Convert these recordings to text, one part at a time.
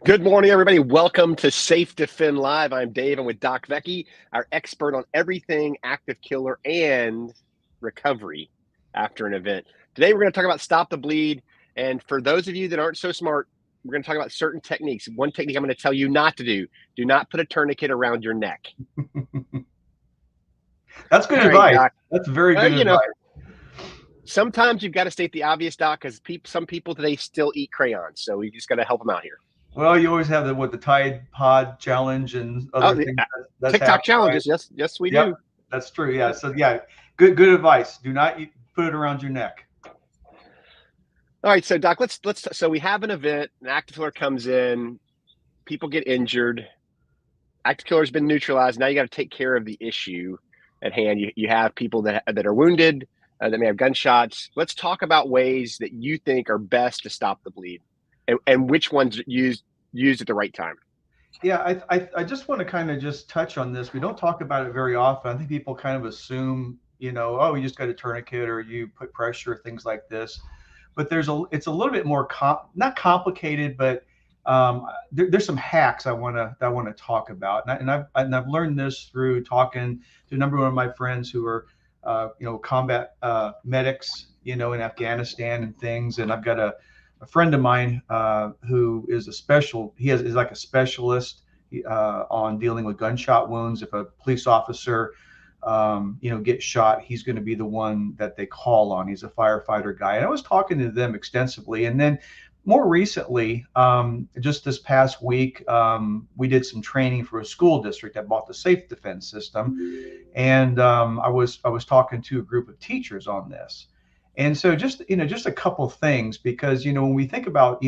Good morning, everybody. Welcome to SafeDefend Live. I'm Dave. I'm with Doc Vecchi, our expert on everything active killer and recovery after an event. Today, we're going to talk about stop the bleed. And for those of you that aren't so smart, we're going to talk about certain techniques. One technique I'm going to tell you not to do not put a tournament around your neck. That's good All right, advice. Doc. That's very good advice. Sometimes you've got to state the obvious, Doc, because some people today still eat crayons. So we just got to help them out here. Well, you always have the Tide Pod challenge and other things that's TikTok happening, challenges. right? Yes, we Yep, do. that's true. Yeah. So yeah, good advice. Do not put it around your neck. All right, so Doc, so we have an event, an active killer comes in, people get injured, active killer's been neutralized. Now you got to take care of the issue at hand. You have people that are wounded, that may have gunshots. Let's talk about ways that you think are best to stop the bleed, and which ones used at the right time. Yeah, I just want to kind of just touch on this. We don't talk about it very often. I think people kind of assume, oh, you just got a tourniquet or you put pressure, things like this. But it's a little bit more not complicated, but there's some hacks I want to talk about, and I've learned this through talking to a number of my friends who are combat medics, in Afghanistan and things. And I've got a friend of mine who is is like a specialist on dealing with gunshot wounds. If a police officer gets shot, he's going to be the one that they call on. He's a firefighter guy. And I was talking to them extensively. And then more recently, just this past week, we did some training for a school district that bought the SafeDefend system. And I was talking to a group of teachers on this. And so just a couple things, because, when we think about,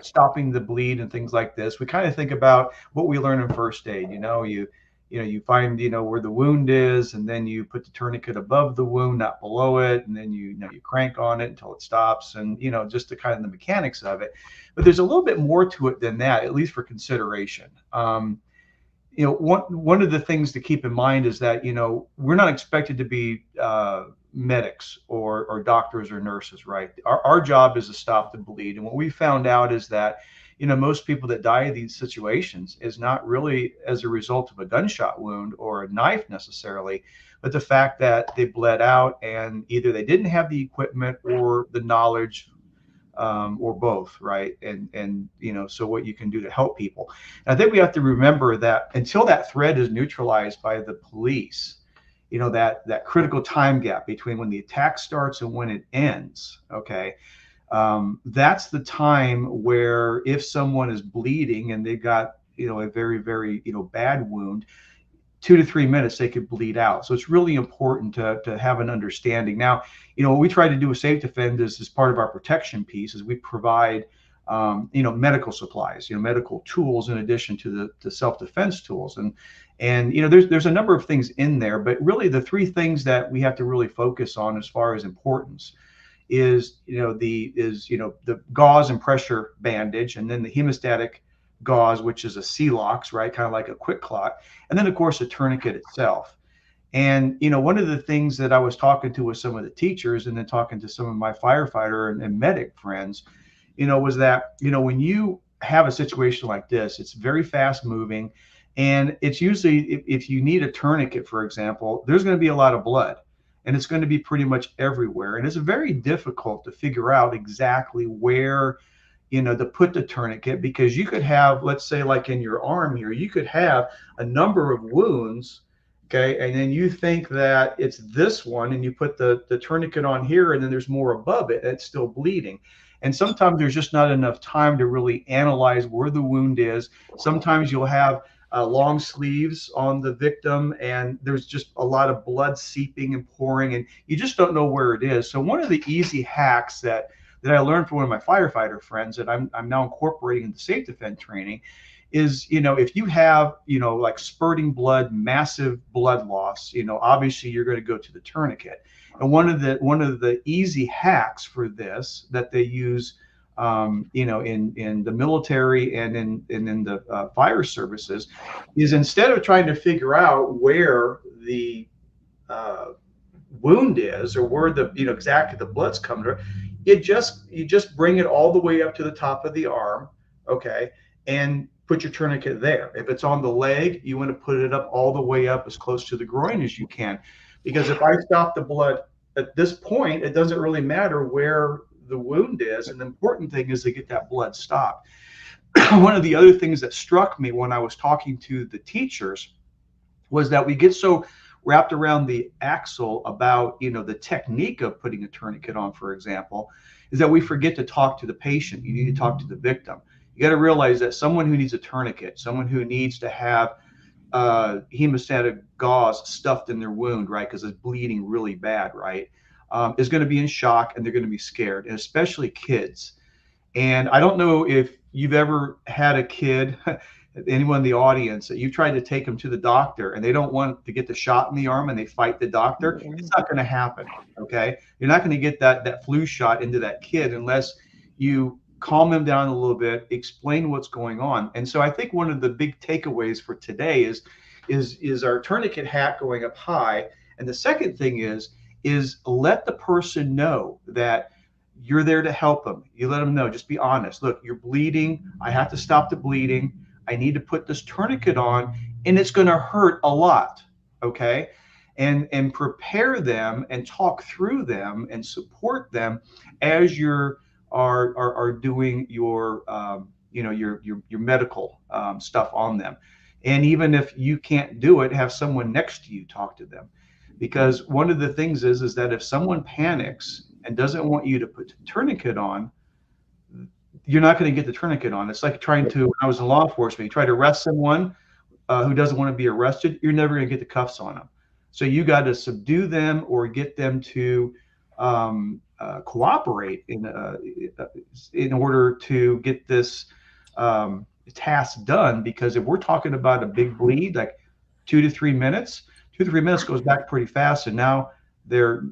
stopping the bleed and things like this, we kind of think about what we learn in first aid. You find, where the wound is, and then you put the tourniquet above the wound, not below it. And then you crank on it until it stops, and, just the kind of the mechanics of it. But there's a little bit more to it than that, at least for consideration. One of the things to keep in mind is that, we're not expected to be medics or doctors or nurses, right? Our job is to stop the bleed. And what we found out is that, most people that die in these situations is not really as a result of a gunshot wound or a knife necessarily, but the fact that they bled out, and either they didn't have the equipment or the knowledge, or both, right? And so what you can do to help people. And I think we have to remember that until that threat is neutralized by the police, that critical time gap between when the attack starts and when it ends, okay, that's the time where if someone is bleeding and they've got, a very, very, bad wound, 2 to 3 minutes, they could bleed out. So it's really important to have an understanding. Now, what we try to do with SafeDefend is, as part of our protection piece, is we provide, medical supplies, medical tools in addition to the self-defense tools. And there's a number of things in there, but really the three things that we have to really focus on as far as importance is, the gauze and pressure bandage, and then the hemostatic gauze, which is a Celox, right? Kind of like a quick clot. And then of course the tourniquet itself. And, one of the things that I was talking to with some of the teachers, and then talking to some of my firefighter and medic friends, was that, when you have a situation like this, it's very fast moving. And it's usually, if you need a tourniquet, for example, there's going to be a lot of blood, and it's going to be pretty much everywhere. And it's very difficult to figure out exactly where, to put the tourniquet, because you could have, let's say, like in your arm here, you could have a number of wounds. Okay. And then you think that it's this one, and you put the tourniquet on here, and then there's more above it, and it's still bleeding. And sometimes there's just not enough time to really analyze where the wound is. Sometimes you'll have long sleeves on the victim, and there's just a lot of blood seeping and pouring, and you just don't know where it is. So one of the easy hacks that I learned from one of my firefighter friends that I'm now incorporating in the SafeDefend training is, if you have, like spurting blood, massive blood loss, obviously you're going to go to the tourniquet. And one of the easy hacks for this that they use, in the military and in the fire services, is, instead of trying to figure out where the wound is, or where the exactly the blood's coming from, you just bring it all the way up to the top of the arm, okay, and put your tourniquet there. If it's on the leg, you want to put it up all the way up as close to the groin as you can. Because if I stop the blood at this point, it doesn't really matter where the wound is. And the important thing is to get that blood stopped. One of the other things that struck me when I was talking to the teachers was that we get so wrapped around the axle about, the technique of putting a tourniquet on, for example, is that we forget to talk to the patient. You need to talk to the victim. You got to realize that someone who needs a tourniquet, someone who needs to have hemostatic gauze stuffed in their wound, right, because it's bleeding really bad, right, is going to be in shock, and they're going to be scared, and especially kids. And I don't know if you've ever had a kid, anyone in the audience, that you tried to take them to the doctor and they don't want to get the shot in the arm and they fight the doctor. It's not going to happen. Okay. You're not going to get that flu shot into that kid unless you calm them down a little bit, explain what's going on. And so I think one of the big takeaways for today is our tourniquet hat going up high. And the second thing is let the person know that you're there to help them. You let them know, just be honest. Look, you're bleeding. I have to stop the bleeding. I need to put this tourniquet on, and it's going to hurt a lot. Okay. And prepare them and talk through them and support them as you're are doing your your medical stuff on them. And even if you can't do it, have someone next to you talk to them. Because one of the things is that if someone panics and doesn't want you to put the tourniquet on, you're not going to get the tourniquet on. It's like trying to, when I was in law enforcement, you try to arrest someone who doesn't want to be arrested, you're never going to get the cuffs on them. So you got to subdue them or get them to cooperate in order to get this task done. Because if we're talking about a big bleed, like 2 to 3 minutes, 2 to 3 minutes goes back pretty fast, and now they're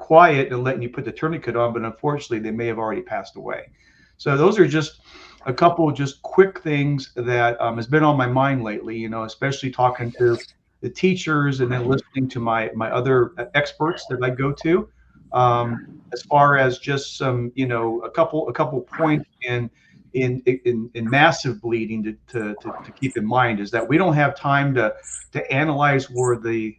quiet and letting you put the tourniquet on, but unfortunately they may have already passed away. So those are just a couple of just quick things that has been on my mind lately, especially talking to the teachers and then listening to my other experts that I go to, as far as just some, a couple points in massive bleeding to keep in mind, is that we don't have time to analyze where the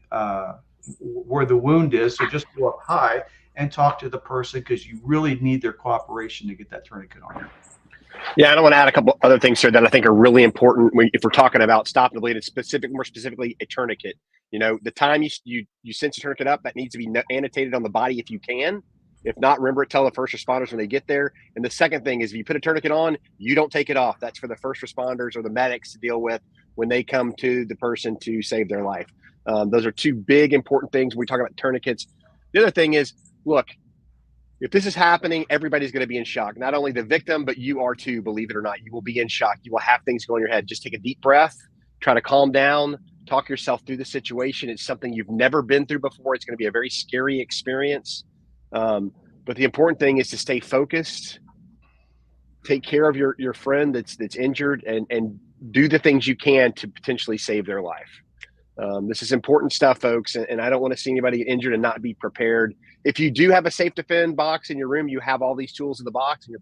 wound is. So just go up high and talk to the person, because you really need their cooperation to get that tourniquet on. Yeah, I want to add a couple other things here that I think are really important if we're talking about stop the bleed. It's more specifically a tourniquet. The time you cinch a tourniquet up, that needs to be annotated on the body if you can. If not, remember to tell the first responders when they get there. And the second thing is, if you put a tourniquet on, you don't take it off. That's for the first responders or the medics to deal with when they come to the person to save their life. Those are two big important things when we talk about tourniquets. The other thing is, look, if this is happening, everybody's going to be in shock. Not only the victim, but you are too, believe it or not. You will be in shock. You will have things go in your head. Just take a deep breath, try to calm down, talk yourself through the situation. It's something you've never been through before. It's going to be a very scary experience. But the important thing is to stay focused, take care of your friend that's injured, and do the things you can to potentially save their life. This is important stuff, folks, and I don't want to see anybody get injured and not be prepared. If you do have a SafeDefend box in your room, you have all these tools in the box, and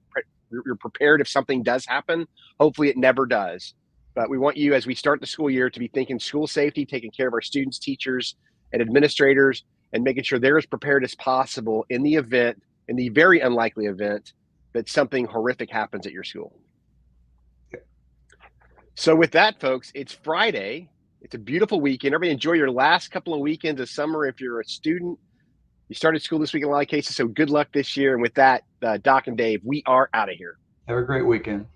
you're prepared if something does happen. Hopefully it never does. But we want you, as we start the school year, to be thinking school safety, taking care of our students, teachers, and administrators, and making sure they're as prepared as possible in the very unlikely event that something horrific happens at your school. So with that, folks, it's Friday. It's a beautiful weekend. Everybody enjoy your last couple of weekends of summer. If you're a student, you started school this week in a lot of cases, so good luck this year. And with that, Doc and Dave, we are out of here. Have a great weekend.